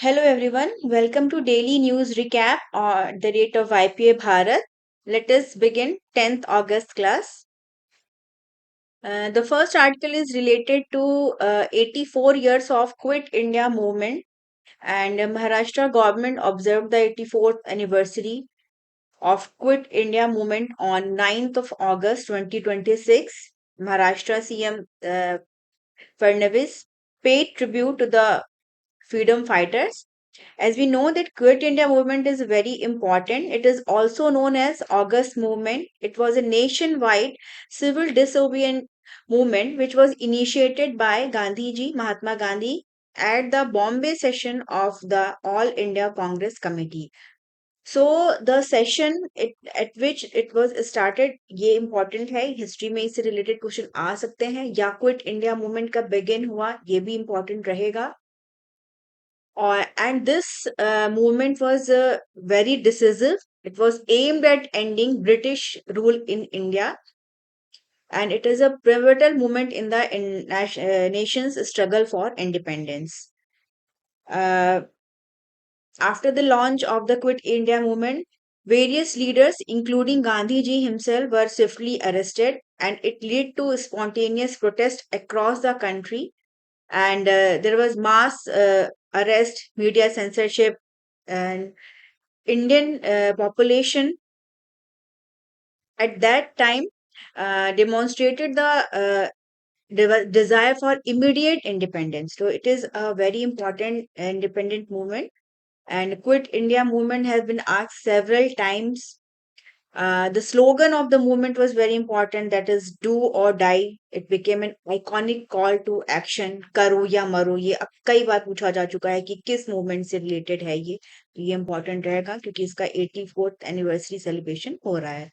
Hello everyone, welcome to daily news recap on the date of IPA Bharat. Let us begin 10th August class. The first article is related to 84 years of Quit India movement, and Maharashtra government observed the 84th anniversary of Quit India movement on 9th of August 2026. Maharashtra CM Fadnavis paid tribute to the freedom fighters. As we know that Quit India movement is very important. It is also known as August movement. It was a nationwide civil disobedience movement which was initiated by Gandhiji, Mahatma Gandhi, at the Bombay session of the All India Congress Committee. So the session at which it was started, ये important है, history में इससे related question आ सकते हैं, या quit India movement कब begin हुआ ये भी important रहेगा. And this movement was very decisive. It was aimed at ending British rule in India, and it is a pivotal moment in the nation's struggle for independence. Uh, After the launch of the Quit India movement, various leaders, including Gandhiji himself, were swiftly arrested, and it led to spontaneous protest across the country. And there was mass arrest, media censorship, and Indian population at that time demonstrated the desire for immediate independence. So it is a very important independent movement. And Quit India movement has been asked several times. The slogan of the movement was very important, that is do or die. It became an iconic call to action. करो या मरो, ये अब कई बार पूछा जा चुका है कि किस मूवमेंट से रिलेटेड है ये. तो ये इंपॉर्टेंट रहेगा क्योंकि इसका 84th एनिवर्सरी सेलिब्रेशन हो रहा है.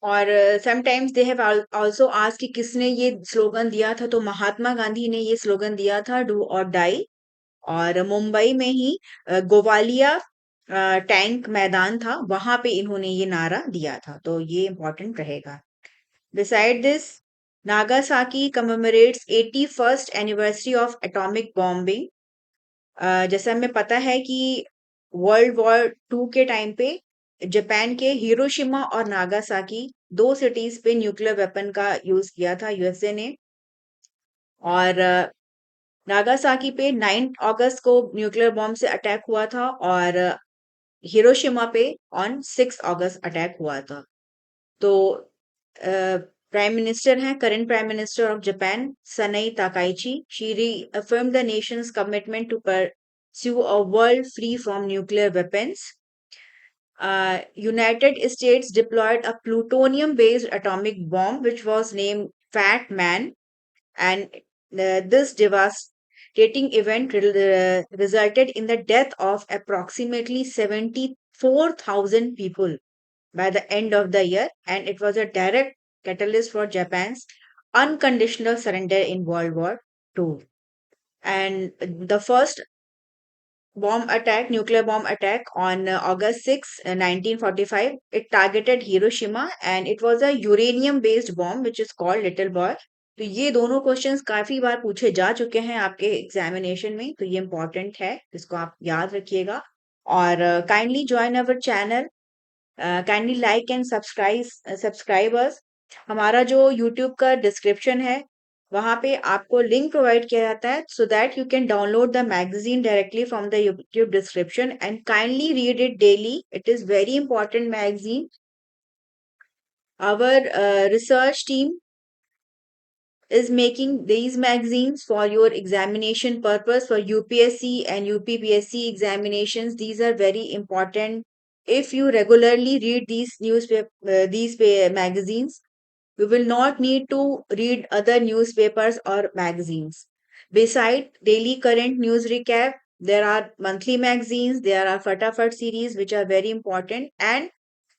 और sometimes they have also asked कि किसने ये स्लोगन दिया था. तो महात्मा गांधी ने ये स्लोगन दिया था, डू और डाई. और मुंबई में ही गोवालिया टैंक मैदान था, वहां पे इन्होंने ये नारा दिया था. तो ये इंपॉर्टेंट रहेगा. Beside this, Nagasaki commemorates 81st anniversary of atomic bombing. जैसा हमें पता है कि वर्ल्ड वॉर 2 के टाइम पे जापान के हिरोशिमा और नागासाकी, दो सिटीज पे न्यूक्लियर वेपन का यूज किया था यूएसए ने. और नागासाकी पे 9 अगस्त को न्यूक्लियर बॉम्ब से अटैक हुआ था, और हिरोशिमा पे ऑन 6 अगस्त अटैक हुआ था. तो प्राइम मिनिस्टर हैं, current prime minister of Japan, Sanae Takaichi. She reaffirmed the nation's commitment to pursue a world free from nuclear weapons. United States deployed a plutonium-based atomic bomb, which was named Fat Man, and this devastating event resulted in the death of approximately 74,000 people by the end of the year, and it was a direct catalyst for Japan's unconditional surrender in World War II. And the first nuclear bomb attack on August 6, 1945, it targeted Hiroshima, and it was a uranium based bomb which is called Little Boy. तो ये दोनों questions काफी बार पूछे जा चुके हैं आपके examination में, तो ये इंपॉर्टेंट है, इसको आप याद रखिएगा. और kindly join our channel, kindly like and subscribers. हमारा जो यूट्यूब का डिस्क्रिप्शन है, वहां पे आपको लिंक प्रोवाइड किया जाता है, so that you can download the magazine directly from the YouTube description and kindly read it daily. It is very important magazine. Our research team is making these magazines for your examination purpose for UPSC and UPPSC examinations. These are very important. If you regularly read magazines, you will not need to read other newspapers or magazines. Beside daily current news recap, there are monthly magazines, there are Fatafat series which are very important, and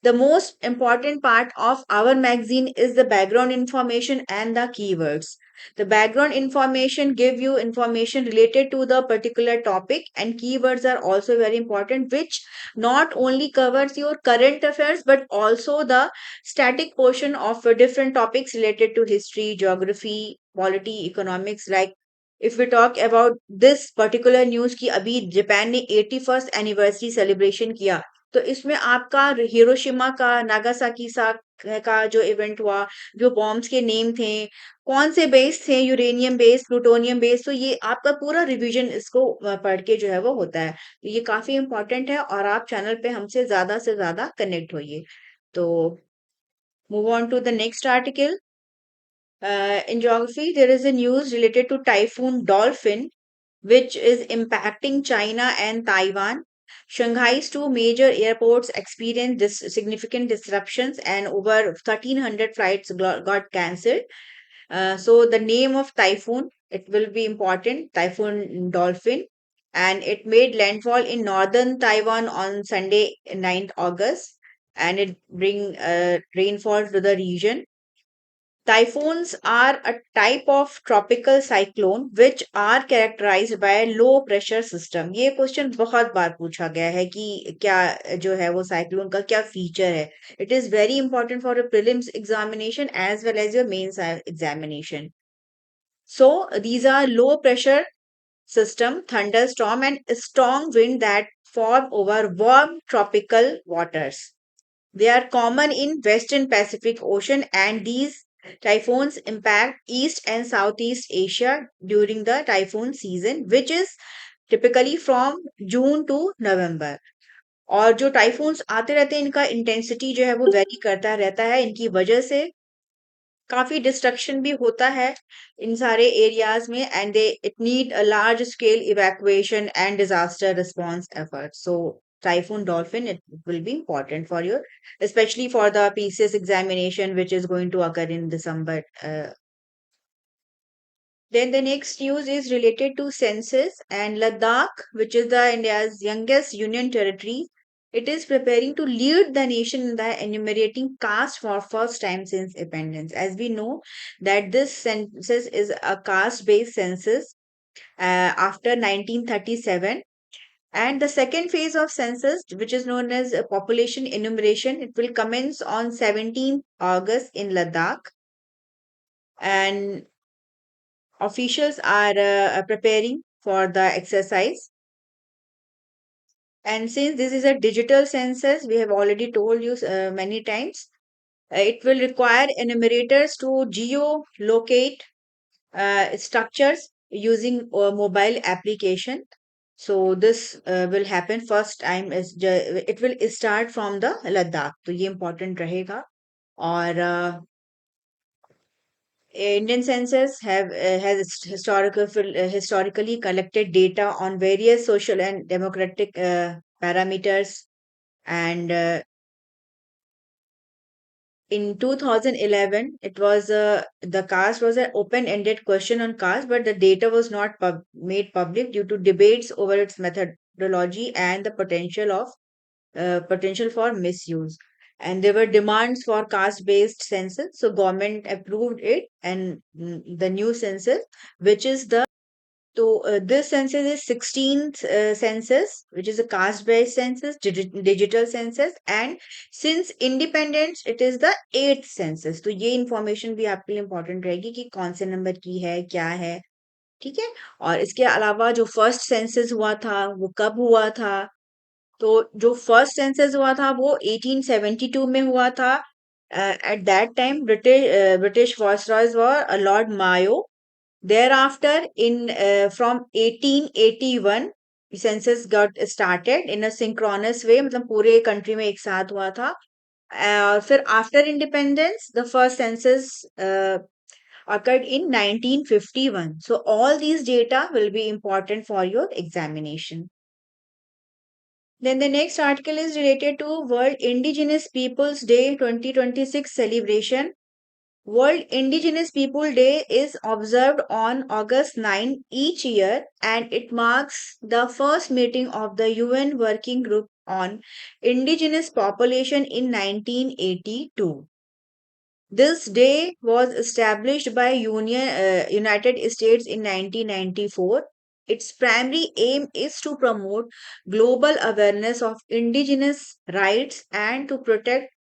the most important part of our magazine is the background information and the keywords. The background information give you information related to the particular topic, and keywords are also very important, which not only covers your current affairs but also the static portion of different topics related to history, geography, polity, economics, like if we talk about this particular news की अभी Japan ने 81st anniversary celebration किया, तो इसमें आपका Hiroshima का, Nagasaki सा का जो इवेंट हुआ, जो बॉम्ब्स के नेम थे, कौन से बेस थे, यूरेनियम बेस, प्लूटोनियम बेस, तो ये आपका पूरा रिवीजन इसको पढ़ के जो है वो होता है। तो ये काफी इंपॉर्टेंट है और आप चैनल पे हमसे ज्यादा से ज्यादा कनेक्ट होइए। तो move on to the next article. In geography, there is a news related to Typhoon Dolphin, which is impacting China and Taiwan. Shanghai's two major airports experienced significant disruptions, and over 1,300 flights got cancelled. So the name of typhoon, it will be important, Typhoon Dolphin, and it made landfall in northern Taiwan on Sunday, 9th August, and it bring rainfall to the region. Typhoons are a type of tropical cyclone which are characterized by a low pressure system. ये question बहुत बार पूछा गया है कि क्या जो है वो साइक्लोन का क्या फीचर है. It is very important for a prelims examination as well as your mains examination. So these are low pressure system, thunderstorm, and strong wind that form over warm tropical waters. They are common in Western Pacific Ocean, and these typhoons impact East and Southeast Asia during the typhoon season, which is typically from June to November. और जो typhoons आते रहते हैं, इनका intensity जो है वो very करता रहता है. इनकी वजह से काफी डिस्ट्रक्शन भी होता है इन सारे एरियाज में, and they it need a large scale evacuation and disaster response effort. So typhoon dolphin, it will be important for you, especially for the pcs examination which is going to occur in December. Then the next news is related to census, and Ladakh, which is the India's youngest union territory, it is preparing to lead the nation in the enumerating caste for first time since independence. As we know that this census is a caste-based census after 1937, and the second phase of census, which is known as population enumeration, it will commence on 17th August in Ladakh, and officials are preparing for the exercise. And since this is a digital census, we have already told you many times, it will require enumerators to geolocate structures using a mobile application. So this will happen first time is it will start from the Ladakh. तो ये important रहेगा. और Indian census has historically collected data on various social and democratic parameters, and in 2011 it was the caste was an open-ended question on caste, but the data was not made public due to debates over its methodology and the potential for misuse. And there were demands for caste-based census, so government approved it, and the new census, which is the so this census is 16th census, which is a caste-based census, digital census, and since independence, it is the 8th census. तो ये information भी आपके लिए important रहेगी कि कौन से number की है, क्या है, ठीक है. और इसके अलावा जो फर्स्ट सेंसस हुआ था वो कब हुआ था? तो जो फर्स्ट सेंसस हुआ था वो 1872 में हुआ था. At that time British viceroys were Lord Mayo. Thereafter, in from 1881, census got started in a synchronous way, मतलब पूरे country में एक साथ हुआ था. फिर after independence, the first census occurred in 1951. So all these data will be important for your examination. Then the next article is related to World Indigenous Peoples Day 2026 celebration. World Indigenous People Day is observed on August 9 each year, and it marks the first meeting of the UN Working Group on Indigenous Population in 1982. This day was established by United States in 1994. Its primary aim is to promote global awareness of indigenous rights and to protect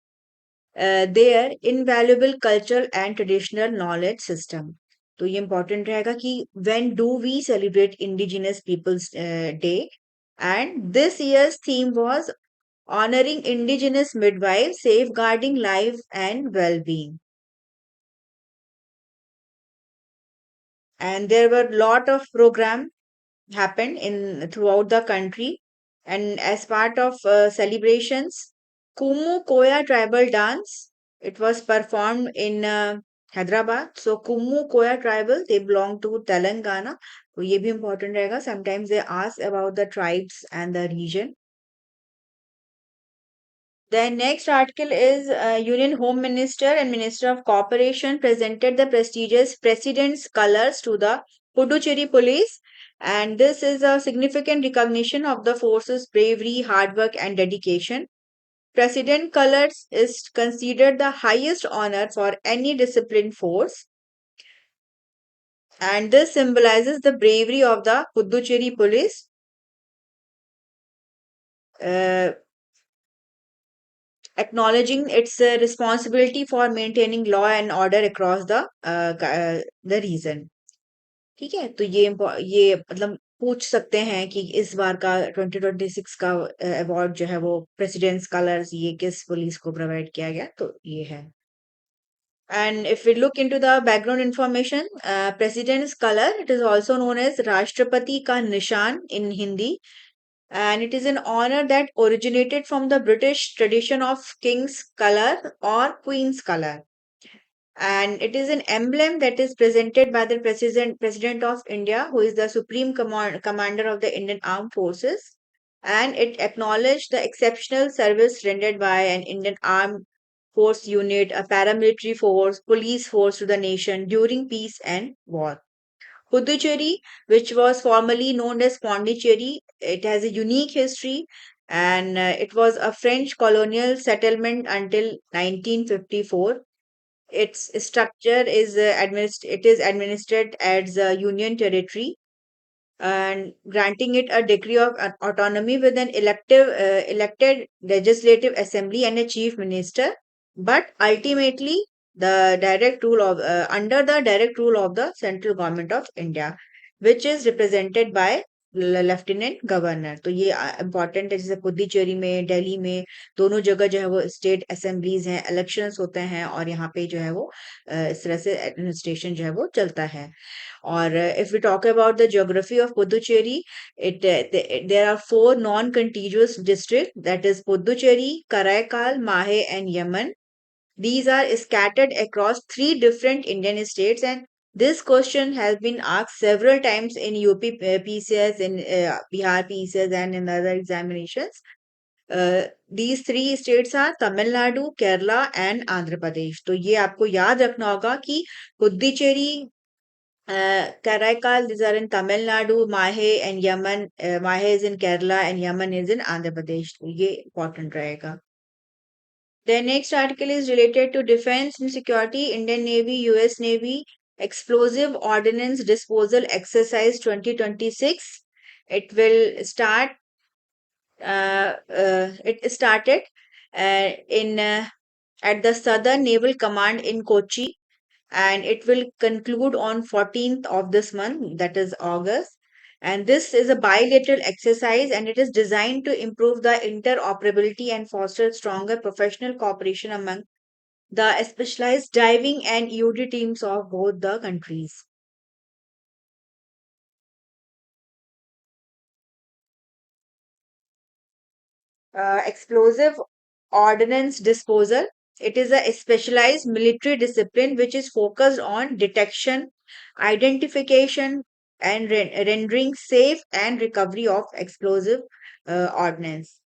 their invaluable cultural and traditional knowledge system. तो ये important रहेगा कि when do we celebrate Indigenous Peoples Day, and this year's theme was honoring Indigenous midwives, safeguarding life and well-being. And there were lot of program happened in throughout the country, and as part of celebrations, Kumu Koya tribal dance, it was performed in Hyderabad. So Kumu Koya tribal, they belong to Telangana. तो ये भी important रहेगा. Sometimes they ask about the tribes and the region. The next article is Union Home Minister and Minister of Cooperation presented the prestigious President's Colors to the Puducherry Police, and this is a significant recognition of the force's bravery, hard work, and dedication. President Colors is considered the highest honor for any disciplined force, and this symbolizes the bravery of the Puducherry Police. Uh, Acknowledging its responsibility for maintaining law and order across the region. ठीक है, तो ये मतलब पूछ सकते हैं कि इस बार का 2026 का अवार्ड जो है वो प्रेसिडेंट्स कलर्स ये किस पुलिस को प्रोवाइड किया गया, तो ये है. And if we look into the background information, president's color, it is also known as Rashtrapati ka Nishan in Hindi, and it is an honor that originated from the British tradition of king's color or queen's color. And it is an emblem that is presented by the president of India, who is the supreme commander of the Indian Armed Forces, and it acknowledged the exceptional service rendered by an Indian Armed Force unit, a paramilitary force, police force to the nation during peace and war. Puducherry, which was formerly known as Pondicherry, it has a unique history, and it was a French colonial settlement until 1954. Its structure is it is administered as a union territory, and granting it a degree of autonomy with an elected legislative assembly and a chief minister, but ultimately the direct rule of under the direct rule of the central government of India, which is represented by lieutenant governor. तो ये important है, जैसे पुदुचेरी में, दिल्ली में, दोनों जगह जो है वो स्टेट असेंबलीज हैं, इलेक्शंस होते हैं, और यहाँ पे जो है वो इस तरह से एडमिनिस्ट्रेशन जो है वो चलता है. Or if we talk about the geography of Puducherry, there are four non-contiguous districts, that is Puducherry, Karaikal, Mahe, and Yaman. These are scattered across three different Indian states, and this question has been asked several times in UP PCS, in Bihar PCS, and in other examinations. These three states are Tamil Nadu, Kerala, and Andhra Pradesh. तो ये आपको याद रखना होगा कि Puducherry, Karaikal, these are in Tamil Nadu, Mahe and Yaman. Mahe is in Kerala and Yaman is in Andhra Pradesh. तो ये important रहेगा. The next article is related to defense and security. Indian Navy, US Navy, Explosive Ordnance Disposal Exercise 2026. It will start. It started in at the Southern Naval Command in Kochi, and it will conclude on 14th of this month, that is August. And this is a bilateral exercise, and it is designed to improve the interoperability and foster stronger professional cooperation among the specialized diving and EOD teams of both the countries. Explosive ordnance disposal, it is a specialized military discipline which is focused on detection, identification, and rendering safe and recovery of explosive ordnance.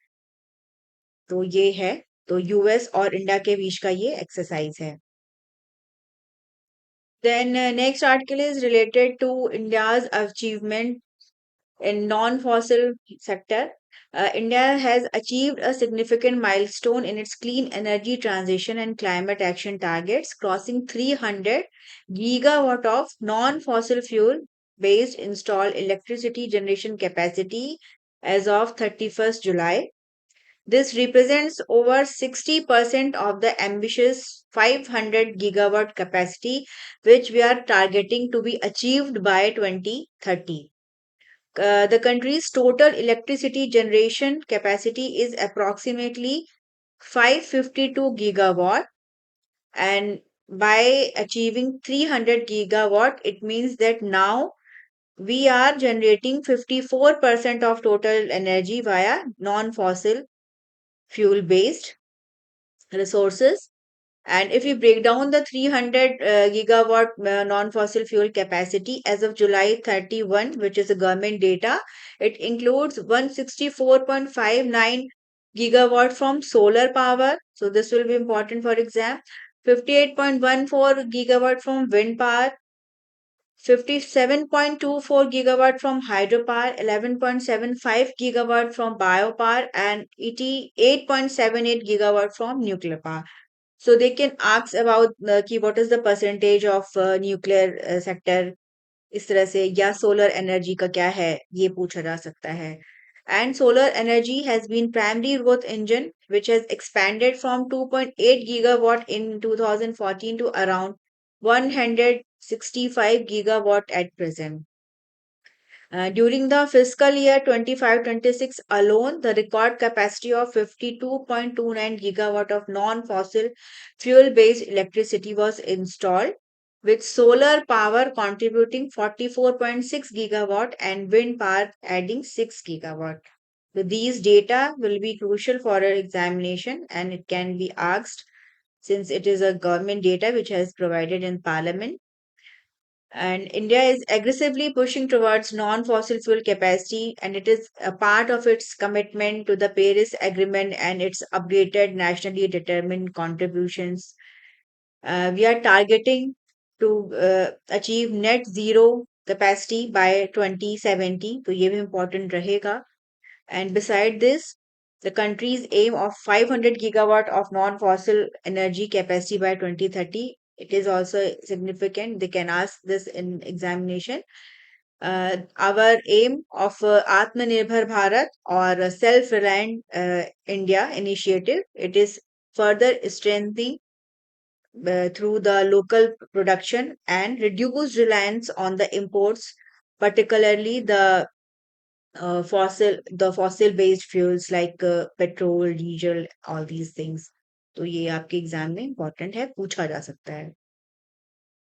तो ये है, तो US और India के बीच का ये exercise है. Then next article is related to India's achievement in non-fossil sector. India has achieved a significant milestone in its clean energy transition and climate action targets, crossing 300 gigawatt of non-fossil fuel based installed electricity generation capacity as of 31st July. This represents over 60% of the ambitious 500 gigawatt capacity which we are targeting to be achieved by 2030. The country's total electricity generation capacity is approximately 552 gigawatt, and by achieving 300 gigawatt, it means that now we are generating 54% of total energy via non-fossil fuel based resources. And if we break down the 300 gigawatt non-fossil fuel capacity as of July 31, which is the government data, it includes 164.59 gigawatt from solar power. So this will be important for exam. 58.14 gigawatt from wind power, 57.24 gigawatt from hydropower, 11.75 gigawatt from biopower, and 88.78 gigawatt from nuclear power. So they can ask about what is the percentage of nuclear sector, इस तरह से, या solar energy का क्या है, ये पूछा जा सकता है. And solar energy has been primary growth engine which has expanded from 2.8 gigawatt in 2014 to around 165 gigawatt at present. During the fiscal year 25-26 alone, the record capacity of 52.29 gigawatt of non-fossil fuel-based electricity was installed, with solar power contributing 44.6 gigawatt and wind power adding 6 gigawatt. So these data will be crucial for our examination, and it can be asked since it is a government data which has provided in parliament. And India is aggressively pushing towards non-fossil fuel capacity, and it is a part of its commitment to the Paris Agreement and its updated nationally determined contributions. We are targeting to achieve net zero capacity by 2070. तो ये भी important रहेगा. And beside this, the country's aim of 500 gigawatt of non-fossil energy capacity by 2030, it is also significant. They can ask this in examination. Our aim of Atmanirbhar Bharat or Self-Reliant India initiative, it is further strengthening through the local production and reduce reliance on the imports, particularly the fossil based fuels like petrol, diesel, all these things. तो ये आपके exam में important है, पूछा जा सकता है.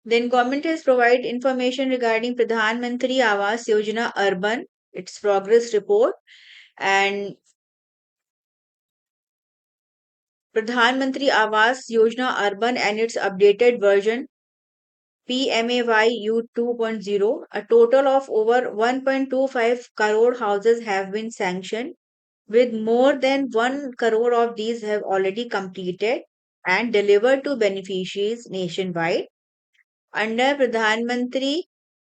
Then government has provided information regarding Pradhan Mantri Awas Yojana Urban, its progress report, and Pradhan Mantri Awas Yojana Urban and its updated version PMAYU 2.0. A total of over 1.25 crore houses have been sanctioned, with more than 1 crore of these have already completed and delivered to beneficiaries nationwide. Under Pradhan Mantri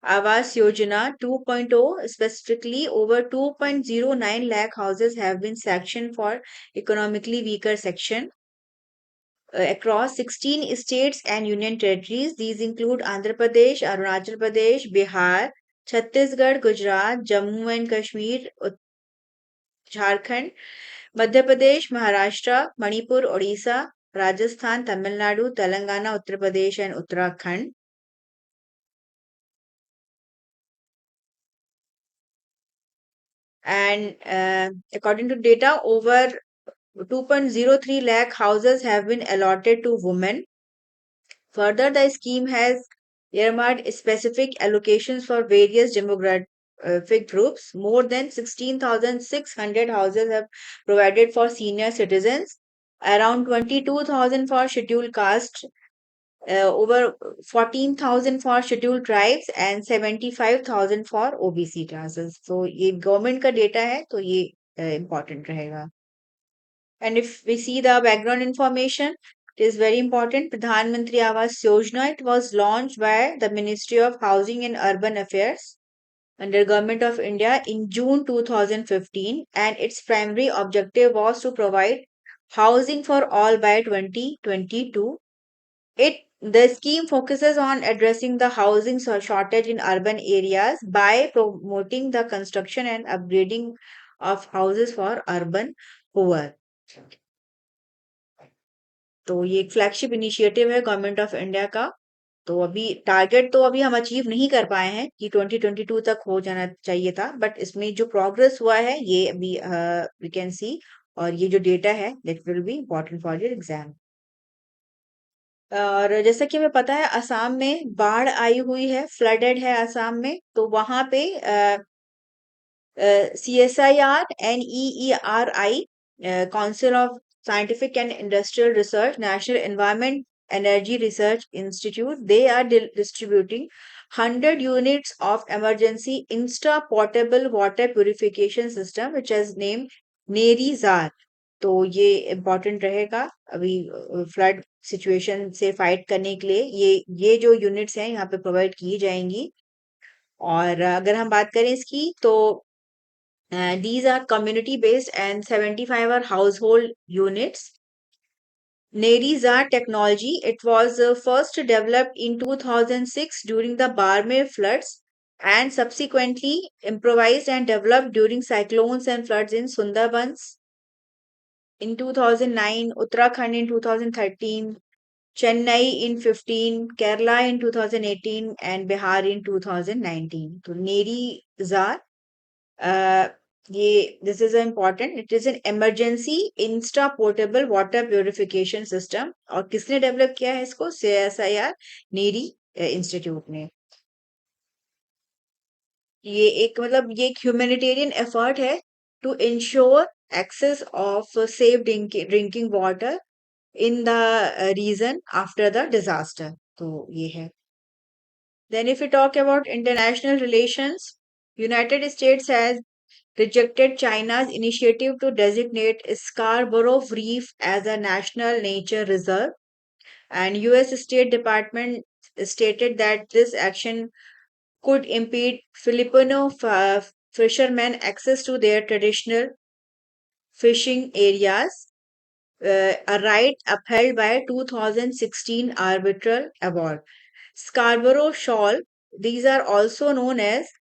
Awas Yojana 2.0, specifically over 2.09 lakh houses have been sanctioned for economically weaker section across 16 states and union territories. These include Andhra Pradesh, Arunachal Pradesh, Bihar, Chhattisgarh, Gujarat, Jammu and Kashmir, Jharkhand, Madhya Pradesh, Maharashtra, Manipur, Odisha, Rajasthan, Tamil Nadu, Telangana, Uttar Pradesh, and Uttarakhand. And according to data, over 2.03 lakh houses have been allotted to women. Further, the scheme has earmarked specific allocations for various demographic groups. More than 16,600 houses have provided for senior citizens, around 22,000 for scheduled caste, over 14,000 for scheduled tribes, and 75,000 for OBC classes. So ये government का data है, तो ये important रहेगा. And if we see the background information, it is very important. Pradhan Mantri Awas Yojana, it was launched by the Ministry of Housing and Urban Affairs under Government of India in June 2015, and its primary objective was to provide housing for all by 2022. The scheme focuses on addressing the housing shortage in urban areas by promoting the construction and upgrading of houses for urban poor. तो ये एक flagship initiative है government of India का। तो अभी target तो अभी हम अचीव नहीं कर पाए हैं कि 2022 तक हो जाना चाहिए था, बट इसमें जो प्रोग्रेस हुआ है ये अभी वी कैन सी। और ये जो डेटा है that will be important for your exam. और जैसा कि हमें पता है असम में बाढ़ आई हुई है, फ्लडेड है असम में, तो वहां पे CSIR NEERI, Council of Scientific and Industrial Research, National Environment Energy Research Institute, they are distributing 100 units of emergency insta portable water purification system which has named Neri jar. तो ये इम्पोर्टेंट रहेगा अभी flood situation से fight करने के लिए। ये जो यूनिट्स हैं यहाँ पे प्रोवाइड की जाएंगी। और अगर हम बात करें इसकी तो these are community based and 75 are household units. Nerizar technology, it was first developed in 2006 during the Barmer floods and subsequently improvised and developed during cyclones and floods in Sundarbans in 2009, Uttarakhand in 2013, Chennai in 15, Kerala in 2018 and Bihar in 2019. तो Nerizar ये this is important, it is an emergency Insta portable water purification system. और किसने develop किया है इसको? CSIR NEERI institute ने। ये एक मतलब ये एक ह्यूमैनिटेरियन एफर्ट है to ensure access of safe drinking water in the region after the disaster. तो ये है। Then if you talk about international relations, United States has rejected China's initiative to designate Scarborough Reef as a national nature reserve, and US State Department stated that this action could impede Filipino fishermen access to their traditional fishing areas, a right upheld by 2016 arbitral award. Scarborough Shoal, these are also known as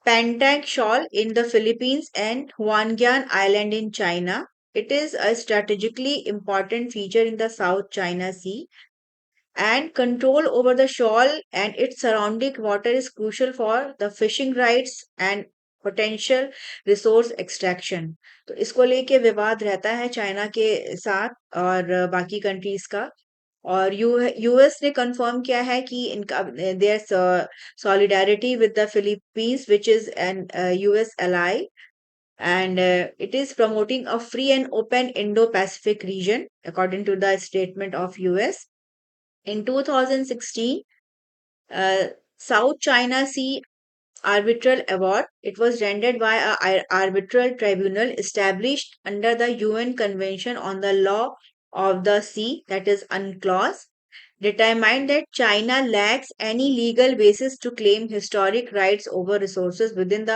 Pantang Shoal in the Philippines and Huangyan Island in China. It is a strategically important feature in the South China Sea, and control over the shoal and its surrounding water is crucial for the fishing rights and potential resource extraction. तो इसको लेके विवाद रहता है China के साथ और बाकी कंट्रीज का। और यूएस ने कंफर्म किया है कि इनका there solidarity with the Philippines, which is an US ally, and it is promoting a free and open Indo-Pacific region, according to the statement of US. In 2016, uh, South China Sea Arbitral Award, it was rendered by a arbitral tribunal established under the UN Convention on the Law of the Sea, that is UNCLOS, determined that China lacks any legal basis to claim historic rights over resources within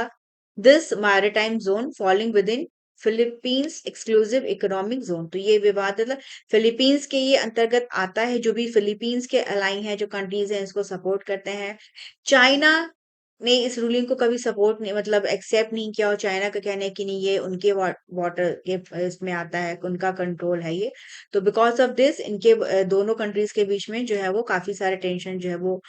this maritime zone falling within Philippines exclusive economic zone. तो ये विवाद मतलब Philippines के ये अंतर्गत आता है, जो भी फिलीपींस के अलाई हैं, जो कंट्रीज हैं, इसको सपोर्ट करते हैं। चाइना ने इस रूलिंग को कभी सपोर्ट नहीं मतलब एक्सेप्ट नहीं किया, और चाइना का कहना है कि नहीं ये उनके वाटर के इसमें आता है, उनका कंट्रोल है ये। तो बिकॉज ऑफ दिस इनके दोनों कंट्रीज के बीच में जो है वो काफी सारे टेंशन जो है वो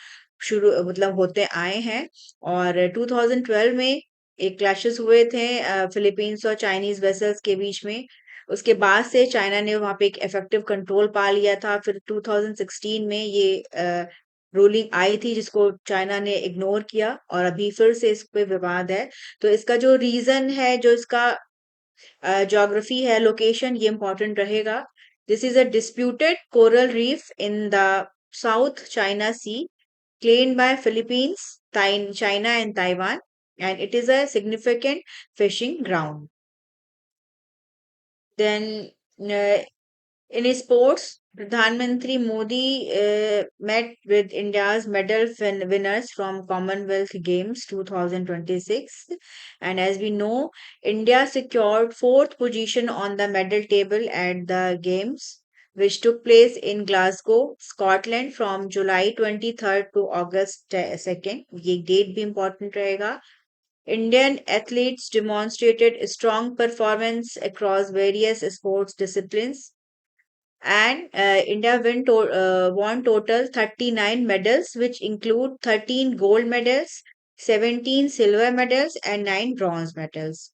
शुरू मतलब होते आए हैं। और 2012 में एक क्लैशेस हुए थे फिलीपींस और चाइनीज वेसल्स के बीच में। उसके बाद से चाइना ने वहां पे एक इफेक्टिव कंट्रोल पा लिया था। फिर 2016 में ये रूलिंग आई थी जिसको चाइना ने इग्नोर किया, और अभी फिर से इस पे विवाद है। तो इसका जो रीजन है, जो इसका ज्योग्राफी है, लोकेशन, ये इंपॉर्टेंट रहेगा। This is a disputed coral reef in the South China Sea claimed by Philippines, China, and Taiwan, and it is a significant fishing ground. Then, in sports, Pradhan Mantri Modi met with India's medal winners from Commonwealth Games 2026, and as we know, India secured fourth position on the medal table at the Games, which took place in Glasgow, Scotland from July 23rd to August 2nd. ये date भी important रहेगा। Indian athletes demonstrated strong performance across various sports disciplines, and India won total 39 medals, which include 13 gold medals, 17 silver medals, and 9 bronze medals.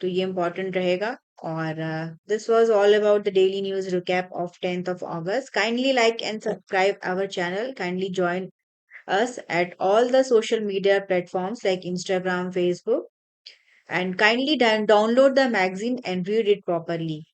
तो ये important रहेगा. और this was all about the daily news recap of 10th of August. Kindly like and subscribe our channel. Kindly join us at all the social media platforms like Instagram, Facebook, and kindly download the magazine and read it properly.